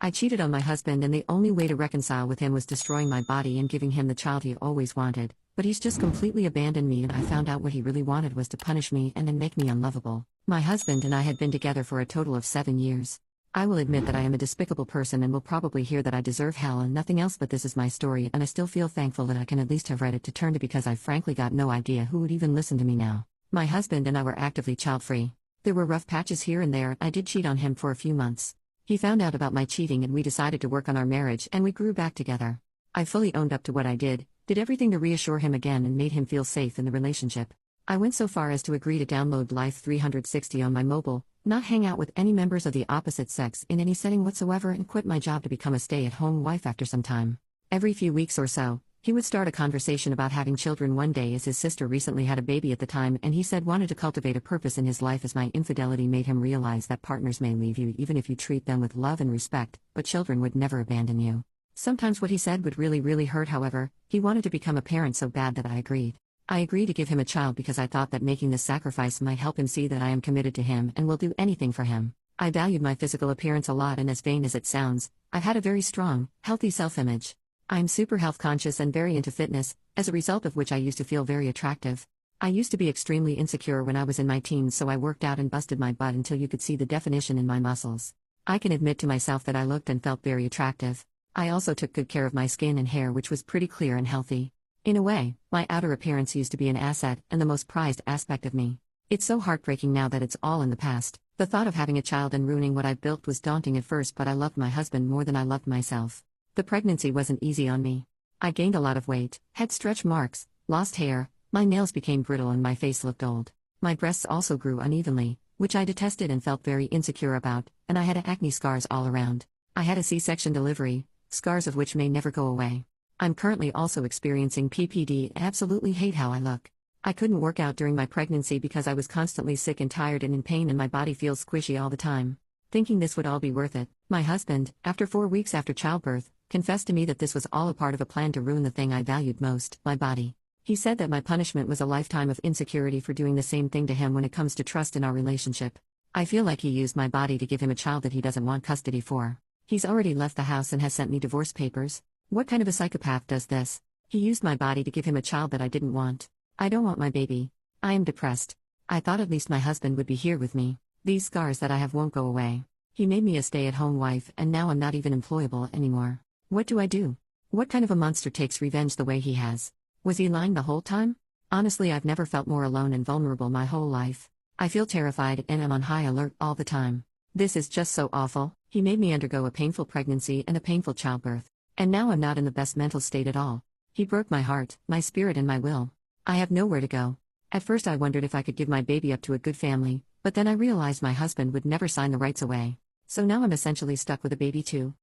I cheated on my husband, and the only way to reconcile with him was destroying my body and giving him the child he always wanted, but he's just completely abandoned me, and I found out what he really wanted was to punish me and then make me unlovable. My husband and I had been together for a total of 7 years. I will admit that I am a despicable person and will probably hear that I deserve hell and nothing else, but this is my story, and I still feel thankful that I can at least have read it to turn to, because I frankly got no idea who would even listen to me now. My husband and I were actively child-free. There were rough patches here and there. I did cheat on him for a few months. He found out about my cheating and we decided to work on our marriage, and we grew back together. I fully owned up to what I did everything to reassure him again and made him feel safe in the relationship. I went so far as to agree to download Life 360 on my mobile, not hang out with any members of the opposite sex in any setting whatsoever, and quit my job to become a stay-at-home wife after some time. Every few weeks or so, he would start a conversation about having children. One day, as his sister recently had a baby at the time, and he said wanted to cultivate a purpose in his life, as my infidelity made him realize that partners may leave you even if you treat them with love and respect, but children would never abandon you. Sometimes what he said would really hurt. However, he wanted to become a parent so bad that I agreed. I agreed to give him a child because I thought that making this sacrifice might help him see that I am committed to him and will do anything for him. I valued my physical appearance a lot, and as vain as it sounds, I've had a very strong, healthy self-image. I'm super health conscious and very into fitness, as a result of which I used to feel very attractive. I used to be extremely insecure when I was in my teens, so I worked out and busted my butt until you could see the definition in my muscles. I can admit to myself that I looked and felt very attractive. I also took good care of my skin and hair, which was pretty clear and healthy. In a way, my outer appearance used to be an asset and the most prized aspect of me. It's so heartbreaking now that it's all in the past. The thought of having a child and ruining what I've built was daunting at first, but I loved my husband more than I loved myself. The pregnancy wasn't easy on me. I gained a lot of weight, had stretch marks, lost hair, my nails became brittle, and my face looked old. My breasts also grew unevenly, which I detested and felt very insecure about, and I had acne scars all around. I had a C-section delivery, scars of which may never go away. I'm currently also experiencing PPD and absolutely hate how I look. I couldn't work out during my pregnancy because I was constantly sick and tired and in pain, and my body feels squishy all the time. Thinking this would all be worth it, my husband, after 4 weeks after childbirth, confessed to me that this was all a part of a plan to ruin the thing I valued most, my body. He said that my punishment was a lifetime of insecurity for doing the same thing to him when it comes to trust in our relationship. I feel like he used my body to give him a child that he doesn't want custody for. He's already left the house and has sent me divorce papers. What kind of a psychopath does this? He used my body to give him a child that I didn't want. I don't want my baby. I am depressed. I thought at least my husband would be here with me. These scars that I have won't go away. He made me a stay-at-home wife, and now I'm not even employable anymore. What do I do? What kind of a monster takes revenge the way he has? Was he lying the whole time? Honestly, I've never felt more alone and vulnerable my whole life. I feel terrified and am on high alert all the time. This is just so awful. He made me undergo a painful pregnancy and a painful childbirth. And now I'm not in the best mental state at all. He broke my heart, my spirit, and my will. I have nowhere to go. At first I wondered if I could give my baby up to a good family, but then I realized my husband would never sign the rights away. So now I'm essentially stuck with a baby too.